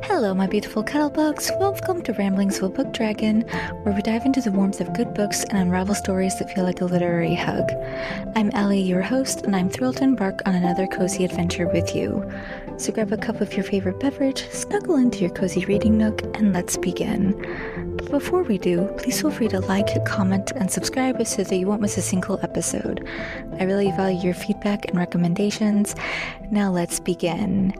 Hello, my beautiful cuddlebugs. Welcome to Ramblings of a Book Dragon, where we dive into the warmth of good books and unravel stories that feel like a literary hug. I'm Ellie, your host, and I'm thrilled to embark on another cozy adventure with you. So grab a cup of your favorite beverage, snuggle into your cozy reading nook, and let's begin. But before we do, please feel free to like, comment, and subscribe so that you won't miss a single episode. I really value your feedback and recommendations. Now let's begin.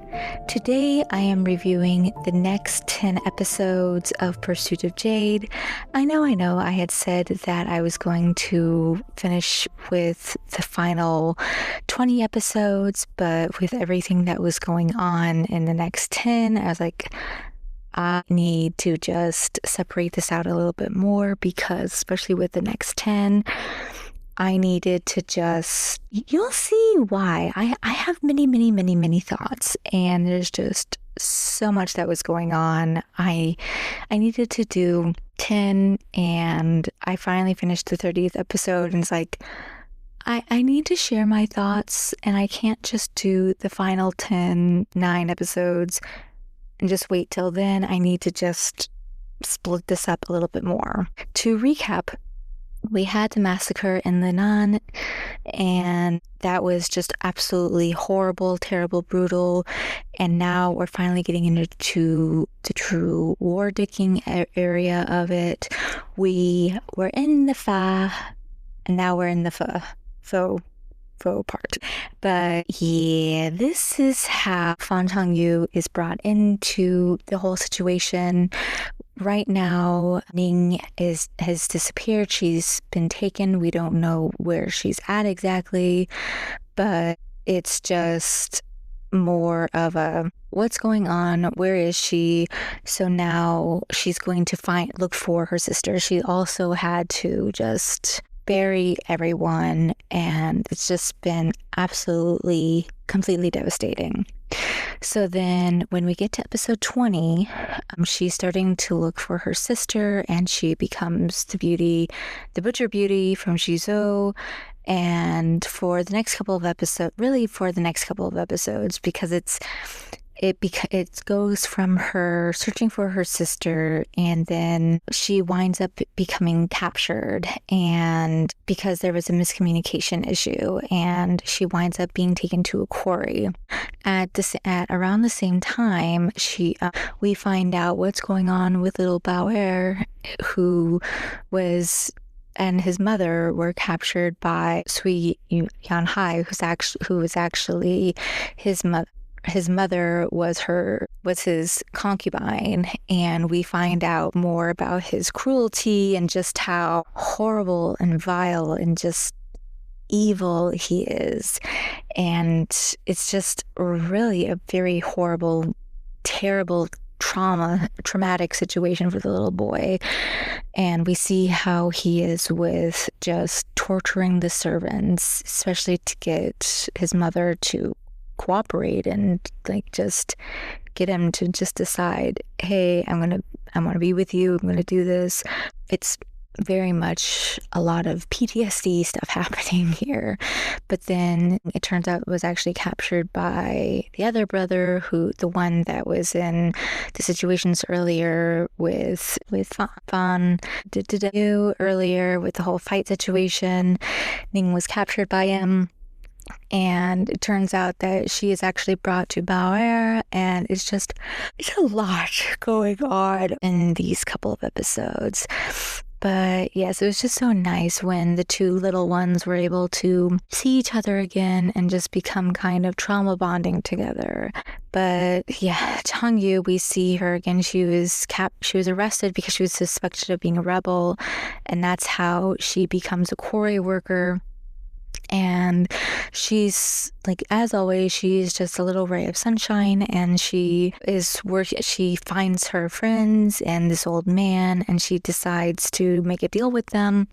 Today I am reviewing the next 10 episodes of Pursuit of Jade. I know, I had said that I was going to finish with the final 20 episodes, but with everything that was going on in the next 10, I was like, I need to just separate this out a little bit more because, especially with the next 10, I needed to just, you'll see why. I have many thoughts, and there's just so much that was going on. I needed to do 10, and I finally finished the 30th episode, and it's like, I need to share my thoughts, and I can't just do the final 9 episodes and just wait till then. I need to just split this up a little bit more. To recap, we had the massacre in Lenan, and that was just absolutely horrible, terrible, brutal. And now we're finally getting into the true war-dicking area of it. We were in the Fa, and now we're in the faux part. But yeah, this is how Fan Changyu is brought into the whole situation. Right now, Ning has disappeared. She's been taken. We don't know where she's at exactly, but it's just more of a what's going on, where is she? So now she's going to look for her sister. She also had to just bury everyone, and it's just been absolutely completely devastating. So then when we get to episode 20, she's starting to look for her sister, and she becomes the butcher beauty from Shizou. And for the next couple of episodes, because it goes from her searching for her sister, and then she winds up becoming captured, and because there was a miscommunication issue, and she winds up being taken to a quarry. At around the same time, we find out what's going on with little Bauer, and his mother were captured by Sui Yanhai, who was actually his mother. His mother was his concubine, and we find out more about his cruelty and just how horrible and vile and just evil he is. And it's just really a very horrible, terrible, traumatic situation for the little boy. And we see how he is with just torturing the servants, especially to get his mother to cooperate and just get him to just decide, hey, I want to be with you, I'm gonna do this. It's very much a lot of PTSD stuff happening here. But then it turns out it was actually captured by the other brother, the one that was in the situations earlier with Fan earlier with the whole fight situation. Ning was captured by him. And it turns out that she is actually brought to Bauer, and it's a lot going on in these couple of episodes. But yes, it was just so nice when the two little ones were able to see each other again and just become kind of trauma bonding together. But yeah, Changyu, we see her again. She was arrested because she was suspected of being a rebel, and that's how she becomes a quarry worker. And she's as always, she's just a little ray of sunshine, and she finds her friends and this old man, and she decides to make a deal with them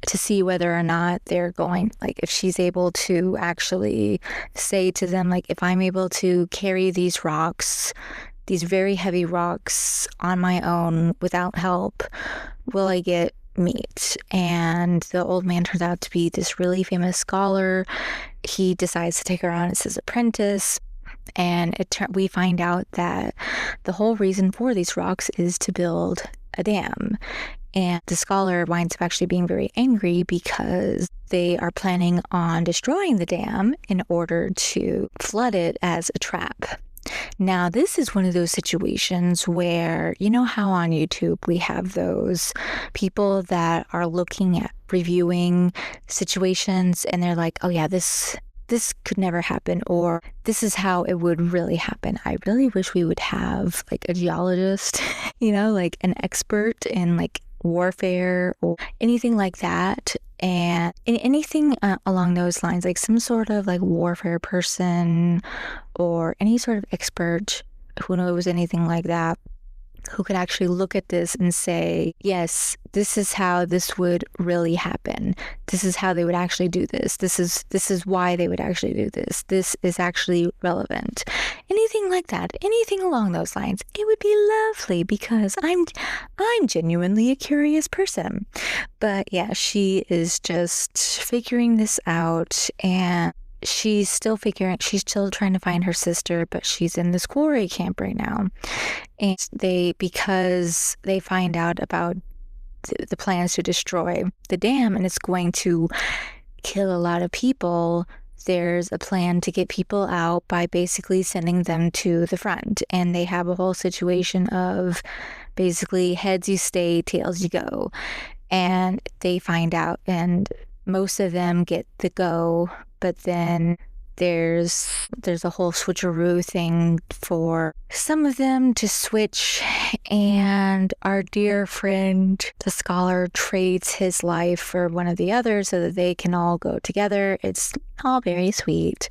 to see whether or not they're going, if she's able to actually say to them, if I'm able to carry these very heavy rocks on my own without help, will I get meet? And the old man turns out to be this really famous scholar. He decides to take her on as his apprentice, and we find out that the whole reason for these rocks is to build a dam. And the scholar winds up actually being very angry because they are planning on destroying the dam in order to flood it as a trap. Now, this is one of those situations where, you know how on YouTube we have those people that are looking at reviewing situations and they're like, oh yeah, this could never happen, or this is how it would really happen. I really wish we would have like a geologist, like an expert in like warfare or anything like that, and anything along those lines, like some sort of like warfare person or any sort of expert who knows anything like that, who could actually look at this and say, yes, this is how this would really happen. This is how they would actually do this. This is why they would actually do this. This is actually relevant. Anything like that, anything along those lines, it would be lovely because I'm genuinely a curious person. But yeah, she is just figuring this out, and she's still trying to find her sister, but she's in this quarry camp right now. And because they find out about the plans to destroy the dam and it's going to kill a lot of people, there's a plan to get people out by basically sending them to the front. And they have a whole situation of basically heads you stay, tails you go. And they find out, and most of them get the go, but then there's a whole switcheroo thing for some of them to switch, and our dear friend, the scholar, trades his life for one of the others so that they can all go together. It's all very sweet,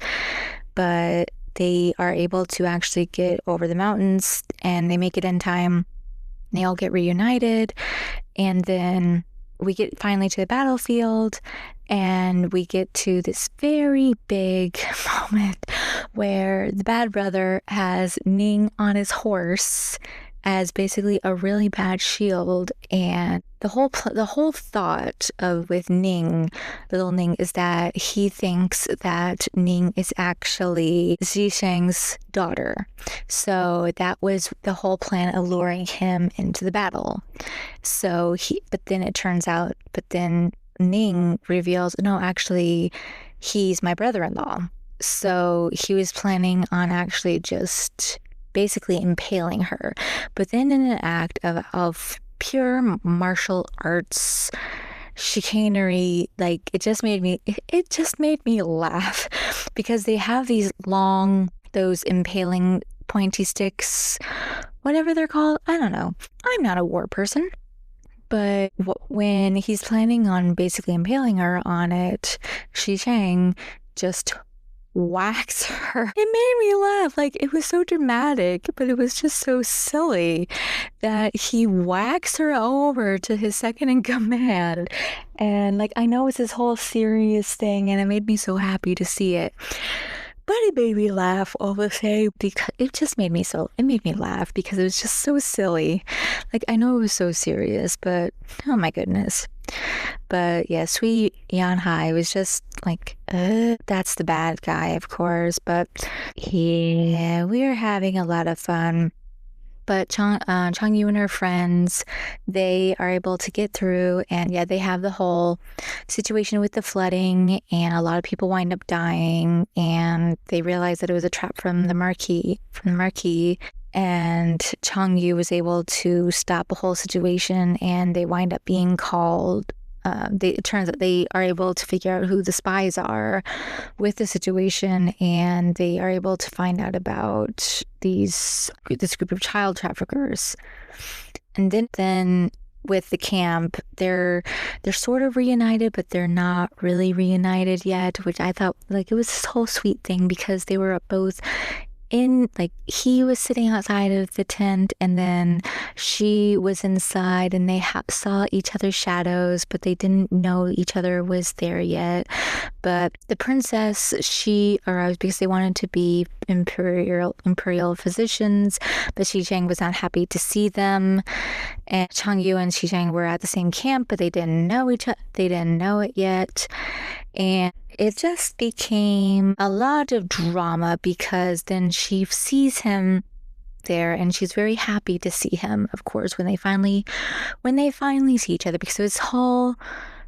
but they are able to actually get over the mountains, and they make it in time. They all get reunited, and then we get finally to the battlefield, and we get to this very big moment where the bad brother has Ning on his horse as basically a really bad shield. And the whole thought of with Ning, little Ning, is that he thinks that Ning is actually Zisheng's daughter. So that was the whole plan, alluring him into the battle. But then Ning reveals, no, actually, he's my brother-in-law. So he was planning on actually just basically impaling her. But then in an act of pure martial arts chicanery, like it just made me laugh, because they have these long, those impaling pointy sticks, whatever they're called. I don't know. I'm not a war person. But when he's planning on basically impaling her on it, Shi Chang just whacks her. It made me laugh. Like, it was so dramatic, but it was just so silly that he whacks her over to his second in command. And like, I know it's this whole serious thing, and it made me so happy to see it. But it made me laugh all the same, because it made me laugh because it was just so silly. Like, I know it was so serious, but oh my goodness. But yeah, sweet Yan Hai was just like, that's the bad guy, of course. But yeah, we are having a lot of fun. But Chang Yu and her friends, they are able to get through, and yeah, they have the whole situation with the flooding, and a lot of people wind up dying, and they realize that it was a trap from the marquis, and Chang Yu was able to stop the whole situation, and they wind up being called. It turns out they are able to figure out who the spies are with the situation, and they are able to find out about this group of child traffickers. And then with the camp, they're sort of reunited, but they're not really reunited yet, which I thought, like, it was this whole sweet thing, because they were both in, like, he was sitting outside of the tent, and then she was inside, and they saw each other's shadows, but they didn't know each other was there yet. But the princess, she arrived because they wanted to be imperial physicians, but Xi Chang was not happy to see them. And Chang Yu and Xi Chang were at the same camp, but they didn't know each other. They didn't know it yet. And it just became a lot of drama, because then she sees him there, and she's very happy to see him, of course, when they finally see each other, because it was this whole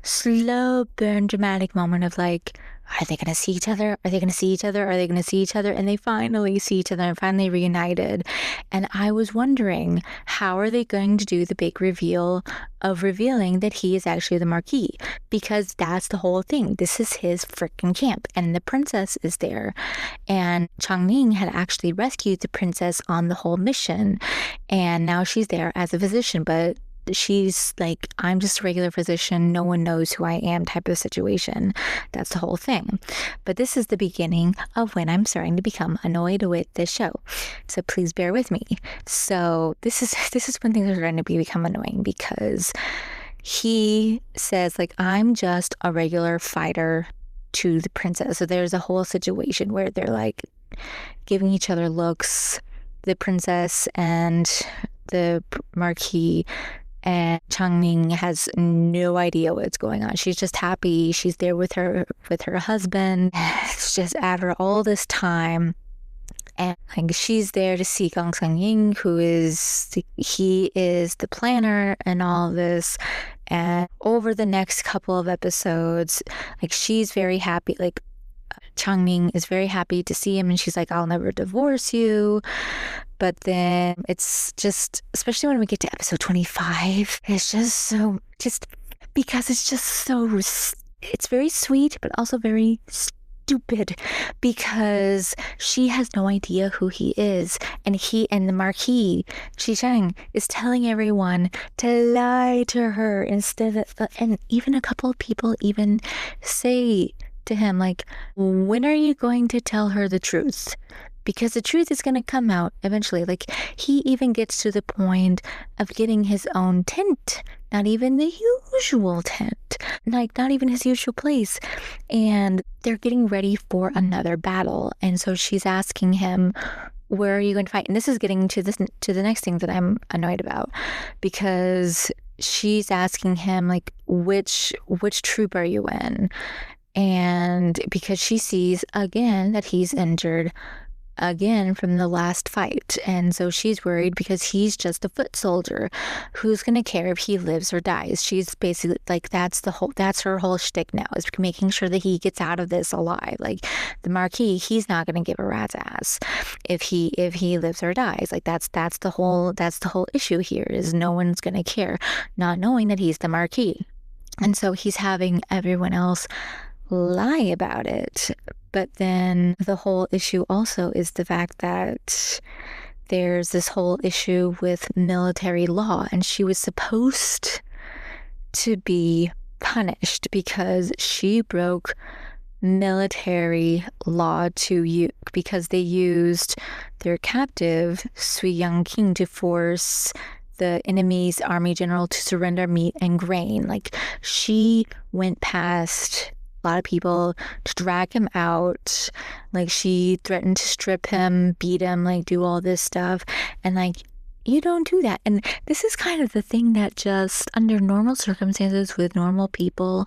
slow burn dramatic moment of like, are they going to see each other? Are they going to see each other? Are they going to see each other? And they finally see each other and finally reunited. And I was wondering, how are they going to do the big reveal of revealing that he is actually the Marquis? Because that's the whole thing. This is his freaking camp. And the princess is there. And Changning had actually rescued the princess on the whole mission. And now she's there as a physician. But she's like, I'm just a regular physician, no one knows who I am type of situation. That's the whole thing. But this is the beginning of when I'm starting to become annoyed with this show, so please bear with me. So this is when things are going to become annoying, because he says like, I'm just a regular fighter to the princess. So there's a whole situation where they're like giving each other looks, the princess and the Marquis, and Changning has no idea what's going on. She's just happy. She's there with her husband. It's just after all this time. And like, she's there to see Gong Sang-ying, he is the planner and all this. And over the next couple of episodes, like, she's very happy. Like, Changning is very happy to see him, and she's like, I'll never divorce you. But then it's just, especially when we get to episode 25, it's just because it's just so, it's very sweet, but also very stupid, because she has no idea who he is. And the Marquis, Chi Chang, is telling everyone to lie to her instead of, and even a couple of people even say to him, like, when are you going to tell her the truth? Because the truth is going to come out eventually. Like, he even gets to the point of getting his own tent, not even the usual tent, like not even his usual place. And they're getting ready for another battle. And so she's asking him, where are you going to fight? And this is getting to the next thing that I'm annoyed about, because she's asking him, like, which troop are you in? And because she sees again that he's injured again from the last fight, and so she's worried because he's just a foot soldier. Who's gonna care if he lives or dies? She's basically like, that's her whole shtick now, is making sure that he gets out of this alive. Like, the Marquis, he's not gonna give a rat's ass if he lives or dies. Like, that's the whole issue here, is no one's gonna care, not knowing that he's the Marquis. And so he's having everyone else lie about it. But then the whole issue also is the fact that there's this whole issue with military law, and she was supposed to be punished because she broke military law because they used their captive, Sui Young King, to force the enemy's army general to surrender meat and grain. Like, she went past a lot of people to drag him out. Like, she threatened to strip him, beat him, like, do all this stuff. And like, you don't do that. And this is kind of the thing that just under normal circumstances with normal people,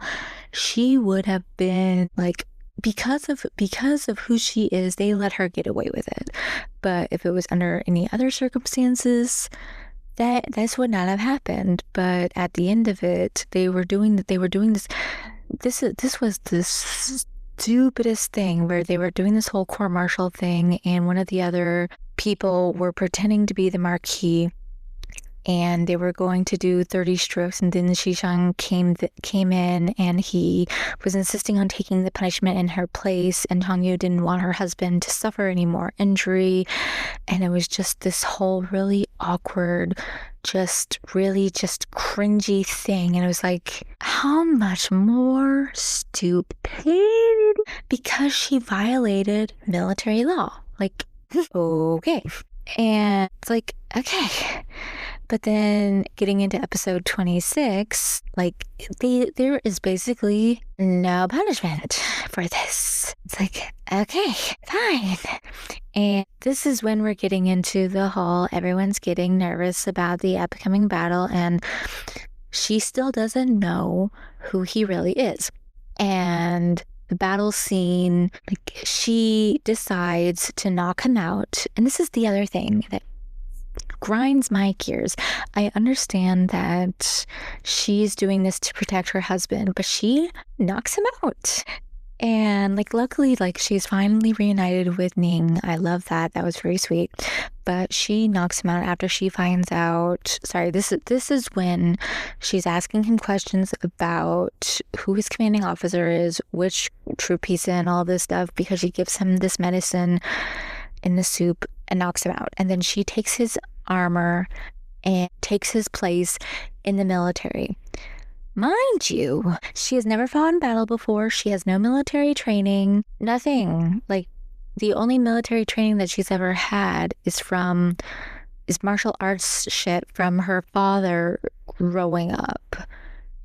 she would have been like, because of who she is, they let her get away with it. But if it was under any other circumstances, this would not have happened. But at the end of it, they were doing this. This was the stupidest thing, where they were doing this whole court-martial thing, and one of the other people were pretending to be the Marquis, and they were going to do 30 strokes, and then Shishang came in, and he was insisting on taking the punishment in her place, and Tongyu didn't want her husband to suffer any more injury. And it was just this whole really awkward, just cringy thing. And it was like, how much more stupidity? Because she violated military law. Like, okay. And it's like, okay. But then getting into episode 26, like, there is basically no punishment for this. It's like, okay, fine. And this is when we're getting into the whole, everyone's getting nervous about the upcoming battle, and she still doesn't know who he really is. And the battle scene, like, she decides to knock him out. And this is the other thing that grinds my gears. I understand that she's doing this to protect her husband, but she knocks him out. And like luckily, like she's finally reunited with Ning. I love that. That was very sweet. But she knocks him out after she finds out. Sorry, this is when she's asking him questions about who his commanding officer is, which troop he's in, all this stuff, because she gives him this medicine in the soup and knocks him out. And then she takes his armor and takes his place in the military. Mind you, she has never fought in battle before. She has no military training, nothing. Like, the only military training that she's ever had is martial arts shit from her father growing up.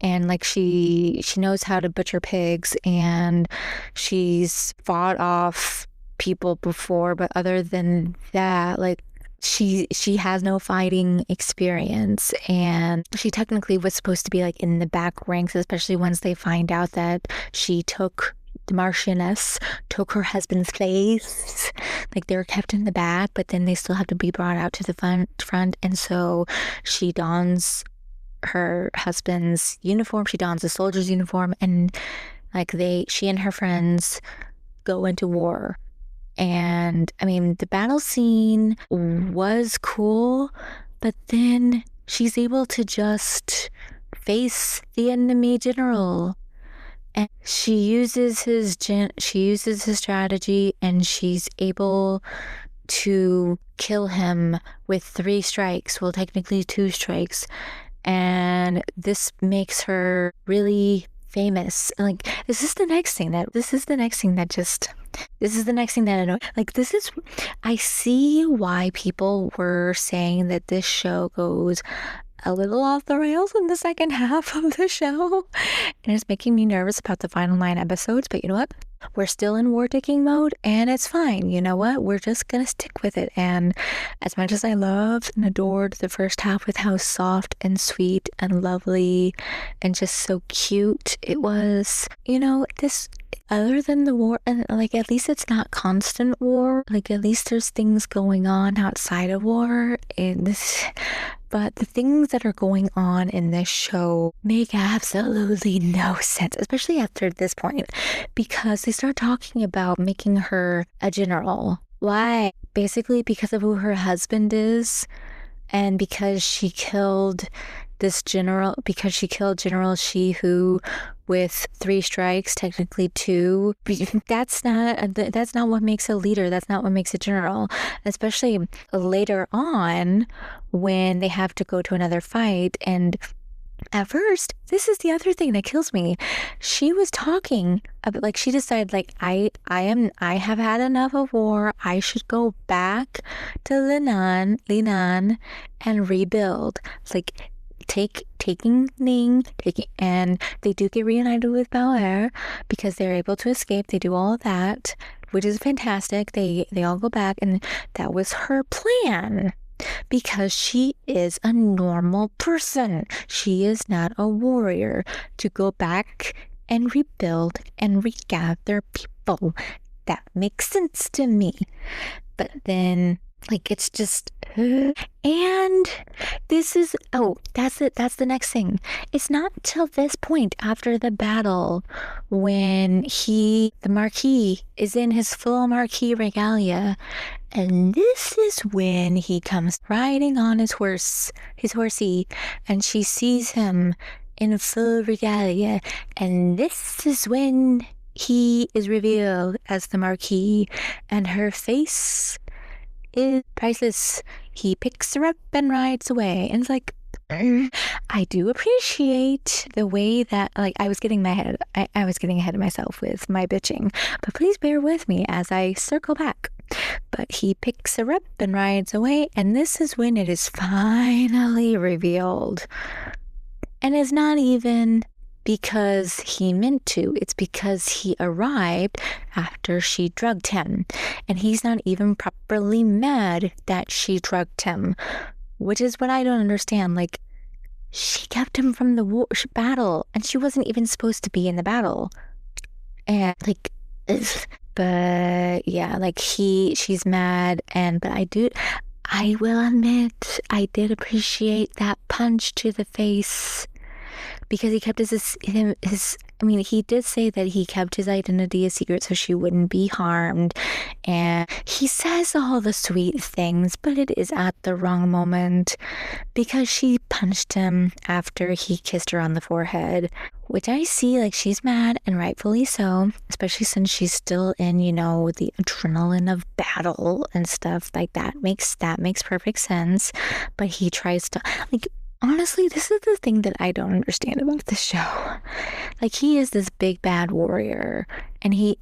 And like she knows how to butcher pigs, and she's fought off people before, but other than that, like she has no fighting experience, and she technically was supposed to be like in the back ranks, especially once they find out that the Marchioness took her husband's place. Like, they were kept in the back, but then they still have to be brought out to the front, and so she dons her husband's uniform, she dons a soldier's uniform, and like she and her friends go into war. And I mean, the battle scene was cool, but then she's able to just face the enemy general, and she uses his strategy, and she's able to kill him with 3 strikes. Well, technically 2 strikes, and this makes her really famous. Like, this is the next thing that annoys. Like, I see why people were saying that this show goes a little off the rails in the second half of the show, and it's making me nervous about the final 9 episodes. But you know what? We're still in war ticking mode, and it's fine. You know what? We're just gonna stick with it. And as much as I loved and adored the first half with how soft and sweet and lovely and just so cute it was, you know, this, other than the war, and like at least it's not constant war, like at least there's things going on outside of war in this. But the things that are going on in this show make absolutely no sense, especially after this point, because they start talking about making her a general. Why? Basically because of who her husband is, and because she killed General Shihu with 3 strikes, technically 2. That's not what makes a leader. That's not what makes a general. Especially later on when they have to go to another fight. And at first, this is the other thing that kills me. She was talking about, like, she decided, like, I have had enough of war. I should go back to Linan and rebuild. It's like taking Ning, and they do get reunited with Bel-Air because they're able to escape. They do all of that, which is fantastic. They all go back, and that was her plan, because she is a normal person. She is not a warrior, to go back and rebuild and regather people. That makes sense to me. But then, like, it's just, and this is, that's it. That's the next thing. It's not till this point after the battle when the Marquis is in his full Marquis regalia, and this is when he comes riding on his horsey, and she sees him in full regalia, and this is when he is revealed as the Marquis, and her face is priceless. He picks her up and rides away, and it's like, I do appreciate the way that, like, I was getting ahead of myself with my bitching, but please bear with me as I circle back. But he picks her up and rides away, and this is when it is finally revealed. And it's not even because he meant to, it's because he arrived after she drugged him, and he's not even properly mad that she drugged him, which is what I don't understand. Like, she kept him from the battle, and she wasn't even supposed to be in the battle. And like, but yeah, like she's mad, but I will admit, I did appreciate that punch to the face, because he kept he did say that he kept his identity a secret so she wouldn't be harmed. And he says all the sweet things, but it is at the wrong moment, because she punched him after he kissed her on the forehead, which I see, like, she's mad, and rightfully so, especially since she's still in, the adrenaline of battle and stuff like that. Makes perfect sense. But he tries to, like, honestly, this is the thing that I don't understand about this show. Like, he is this big bad warrior, and he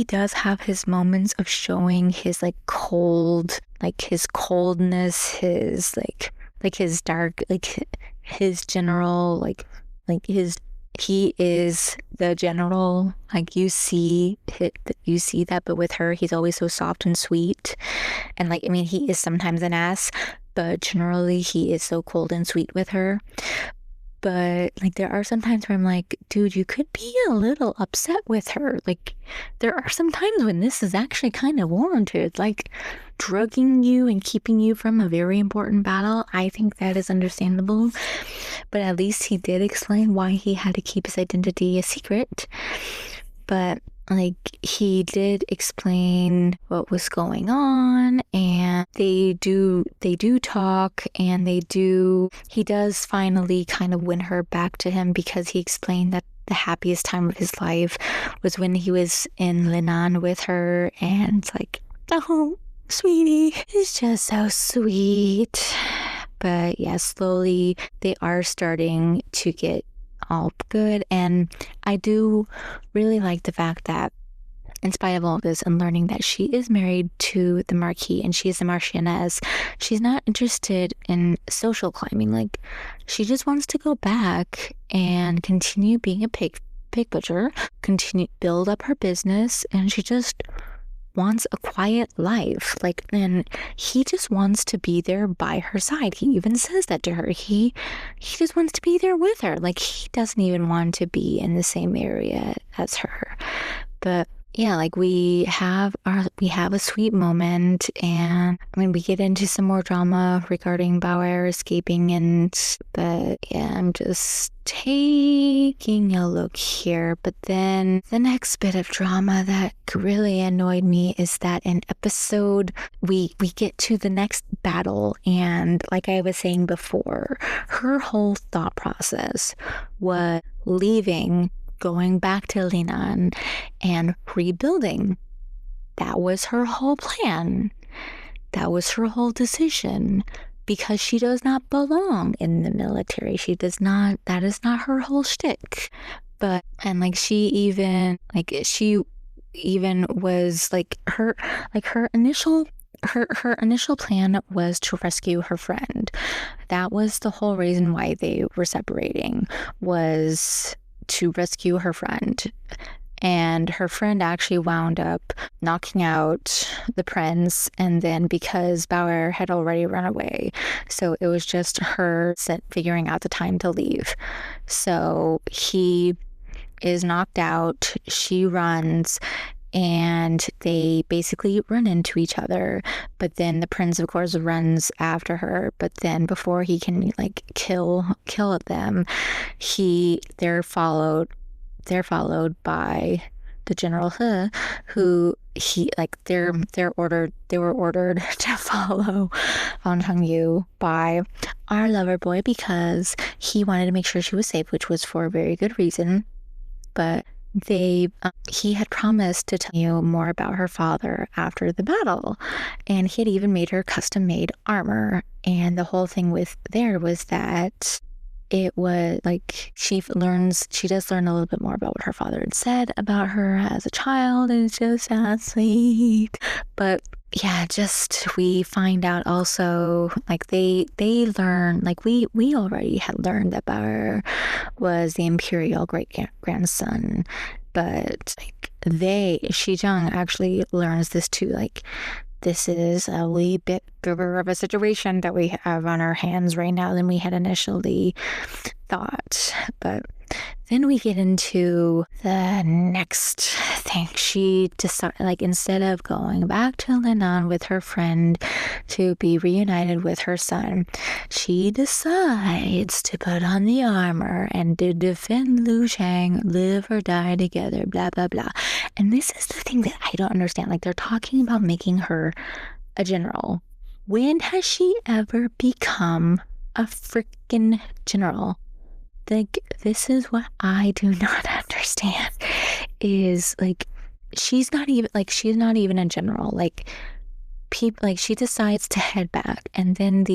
does have his moments of showing his his coldness, his his dark, his general, he is the general. Like, you see that, but with her, he's always so soft and sweet. And he is sometimes an ass, but generally he is so cold and sweet with her. But there are some times where I'm like, dude, you could be a little upset with her. Like, there are some times when this is actually kind of warranted, like drugging you and keeping you from a very important battle. I think that is understandable. But at least he did explain why he had to keep his identity a secret. But he did explain what was going on, and they do talk, and he does finally kind of win her back to him, because he explained that the happiest time of his life was when he was in Lenan with her, and it's like, oh, sweetie, it's just so sweet. But yeah, slowly they are starting to get all good. And I do really like the fact that, in spite of all of this, and learning that she is married to the Marquis and she is the Marchioness, she's not interested in social climbing. She just wants to go back and continue being a pig butcher, continue build up her business, and she just wants a quiet life. And he just wants to be there by her side. He even says that to her. He just wants to be there with her. He doesn't even want to be in the same area as her. But yeah, we have a sweet moment, and we get into some more drama regarding Bauer escaping, but yeah, I'm just taking a look here. But then the next bit of drama that really annoyed me is that in episode we get to the next battle, and like I was saying before, her whole thought process was leaving, going back to Linan and rebuilding. That was her whole plan. That was her whole decision, because she does not belong in the military. That is not her whole shtick. But, and she even was her initial plan was to rescue her friend. That was the whole reason why they were separating, was to rescue her friend. And her friend actually wound up knocking out the prince, and then because Bauer had already run away, so it was just her figuring out the time to leave. So he is knocked out, she runs, and they basically run into each other. But then the prince, of course, runs after her. But then before he can kill them, they're followed by the general who they were ordered to follow Van Chengyu by our lover boy, because he wanted to make sure she was safe, which was for a very good reason. But he had promised to tell you more about her father after the battle, and he had even made her custom-made armor. And the whole thing was that it was she does learn a little bit more about what her father had said about her as a child, and it's just that sweet. But yeah, we find out also, they learn, we already had learned that Bauer was the imperial great-grandson, but Xizheng actually learns this too, this is a wee bit bigger of a situation that we have on our hands right now than we had initially thought. But Then we get into the next thing. She decided, like, instead of going back to Lenan with her friend to be reunited with her son, she decides to put on the armor and to defend Liu Shang, live or die together, blah, blah, blah. And this is the thing that I don't understand. Like, they're talking about making her a general. When has she ever become a freaking general? Like, this is what I do not understand, is like she's not even a general. Like, people, like, she decides to head back, and then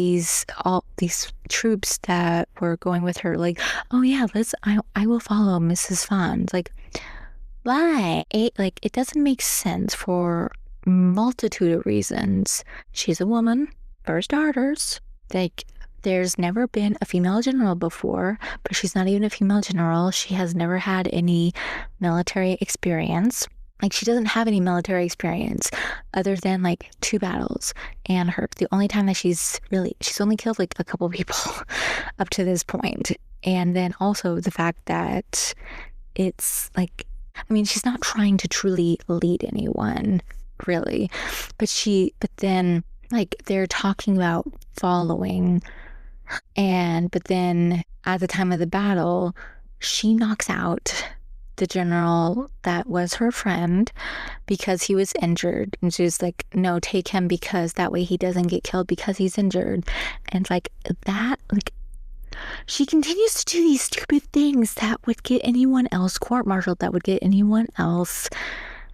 all these troops that were going with her, like, oh yeah, I will follow Mrs. Fan. Like, why? It doesn't make sense for multitude of reasons. She's a woman, for starters. Like, there's never been a female general before, but she's not even a female general. She has never had any military experience. Like, she doesn't have any military experience other than like 2 battles. And the only time that she's only killed like a couple people up to this point. And then also the fact that it's like, I mean, she's not trying to truly lead anyone, really. But then, like, they're talking about following. But then at the time of the battle, she knocks out the general that was her friend because he was injured. And she's like, no, take him because that way he doesn't get killed because he's injured. And like that, like, she continues to do these stupid things that would get anyone else court-martialed, that would get anyone else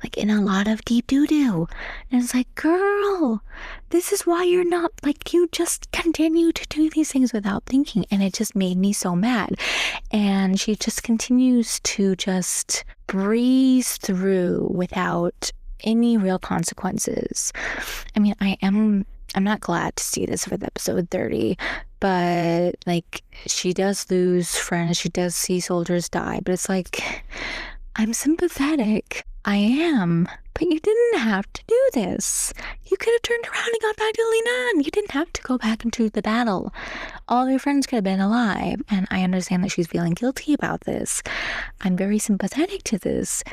like in a lot of deep doo-doo. And it's like, girl, this is why you're not, like, you just continue to do these things without thinking. And it just made me so mad. And she just continues to just breeze through without any real consequences. I mean, I'm not glad to see this with episode 30, but like, she does lose friends, she does see soldiers die, but it's like, I'm sympathetic. I am. But you didn't have to do this. You could have turned around and got back to Linan. You didn't have to go back into the battle. All your friends could have been alive. And I understand that she's feeling guilty about this. I'm very sympathetic to this.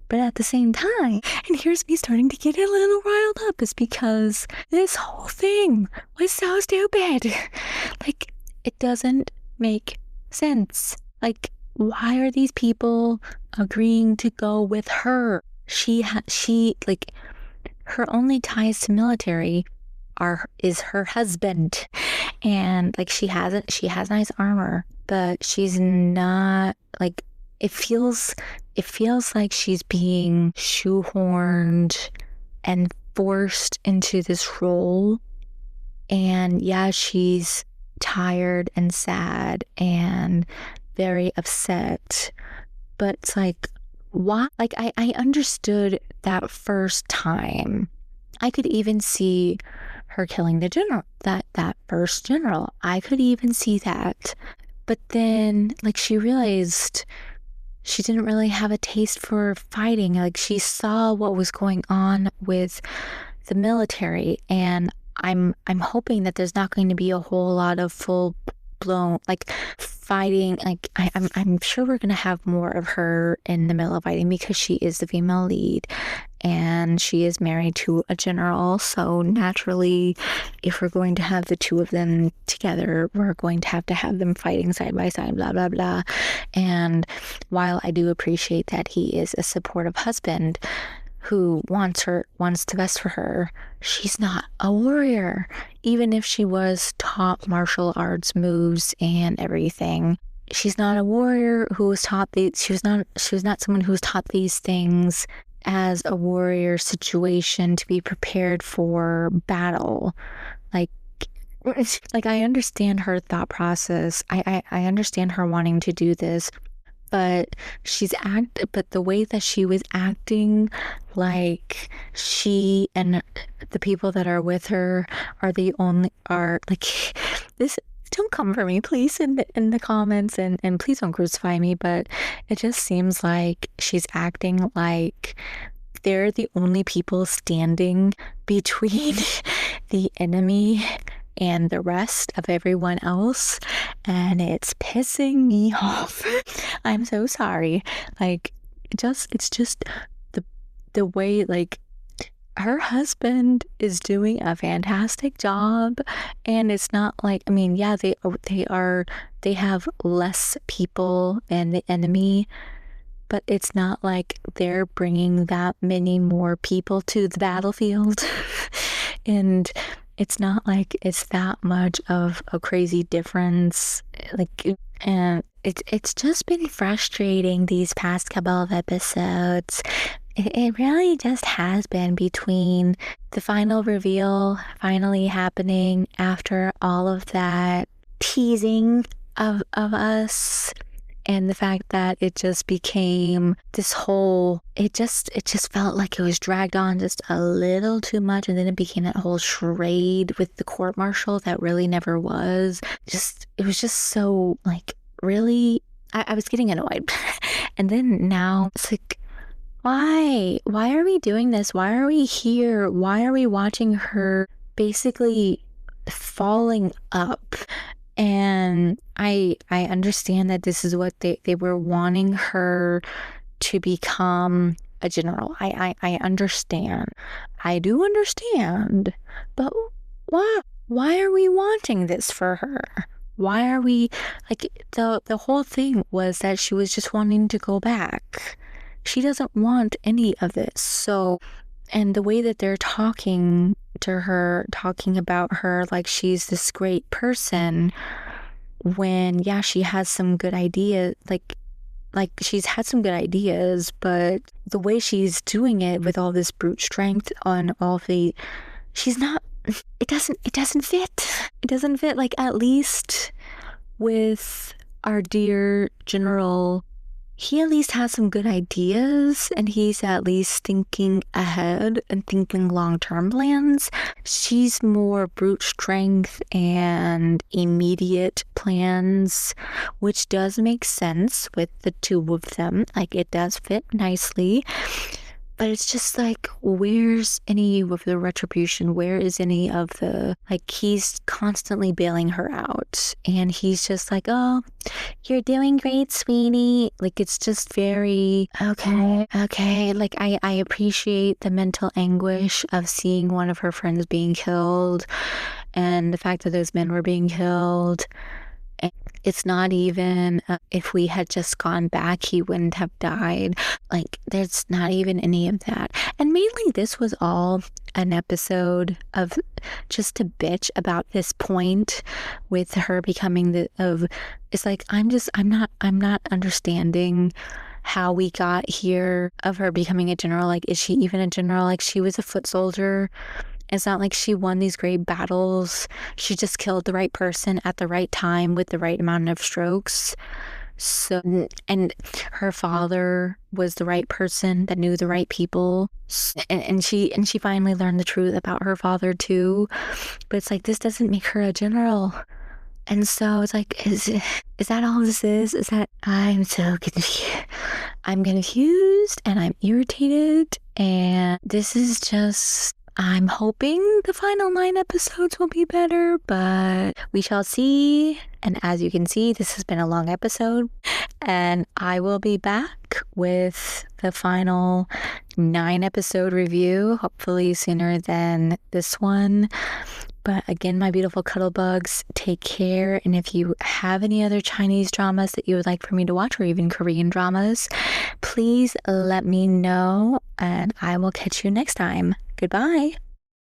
But at the same time, and here's me starting to get a little riled up, is because this whole thing was so stupid. Like, it doesn't make sense. Like, why are these people agreeing to go with her? She like, her only ties to military is her husband, and like, she has nice armor, but she's not, like, it feels like she's being shoehorned and forced into this role. And yeah, she's tired and sad and very upset, but it's like, why? Like, I understood that first time. I could even see her killing the general, that first general. I could even see that. But then, like, she realized she didn't really have a taste for fighting. Like, she saw what was going on with the military, and I'm hoping that there's not going to be a whole lot of full blown, like, fighting. Like, I'm sure we're gonna have more of her in the middle of fighting because she is the female lead and she is married to a general, so naturally, if we're going to have the two of them together, we're going to have them fighting side by side, blah blah blah. And while I do appreciate that he is a supportive husband who wants the best for her, she's not a warrior. Even if she was taught martial arts moves and everything, she's not a warrior who was taught she was not someone who was taught these things as a warrior situation to be prepared for battle. Like I understand her thought process. I understand her wanting to do this, but the way that she was acting, like she and the people that are with her are like this. Don't come for me, please, in the comments, and please don't crucify me, but it just seems like she's acting like they're the only people standing between the enemy and the rest of everyone else, and it's pissing me off. I'm so sorry. Like, it's just the way, like, her husband is doing a fantastic job, and it's not like, I mean, yeah, they have less people than the enemy, but it's not like they're bringing that many more people to the battlefield. And it's not like it's that much of a crazy difference. Like, and it's just been frustrating these past couple of episodes. It really just has been, between the final reveal finally happening after all of that teasing of us, and the fact that it just became this whole, it just felt like it was dragged on just a little too much, and then it became that whole charade with the court-martial that really never was. It was just so, like, really, I was getting annoyed. And then now it's like, why are we doing this? Why are we here? Why are we watching her basically falling up? And I understand that this is what they were wanting her to become, a general. I understand. I do understand. But why are we wanting this for her? Why are we, like, the whole thing was that she was just wanting to go back. She doesn't want any of this. So, and the way that they're talking to her, talking about her like she's this great person, when, yeah, she has some good ideas, like she's had some good ideas, but the way she's doing it with all this brute strength on all the, she's not, it doesn't fit. It doesn't fit, like, at least with our dear General. He at least has some good ideas, and he's at least thinking ahead and thinking long-term plans. She's more brute strength and immediate plans, which does make sense with the two of them. Like, it does fit nicely. But it's just like, where's any of the retribution? Where is any of the, like, he's constantly bailing her out. And he's just like, oh, you're doing great, sweetie. Like, it's just very, okay. Like, I appreciate the mental anguish of seeing one of her friends being killed, and the fact that those men were being killed. It's not even, if we had just gone back, he wouldn't have died. Like, there's not even any of that. And mainly this was all an episode of just to bitch about this point with her becoming it's like, I'm not understanding how we got here of her becoming a general. Like, is she even a general? Like, she was a foot soldier. It's not like she won these great battles. She just killed the right person at the right time with the right amount of strokes. So, and her father was the right person that knew the right people. And she finally learned the truth about her father too. But it's like, this doesn't make her a general. And so it's like, is that all this is? Is that, I'm so confused. I'm confused and I'm irritated. And this is just, I'm hoping the final 9 episodes will be better, but we shall see. And as you can see, this has been a long episode, and I will be back with the final 9 episode review, hopefully sooner than this one. But again, my beautiful cuddlebugs, take care. And if you have any other Chinese dramas that you would like for me to watch, or even Korean dramas, please let me know, and I will catch you next time. Goodbye.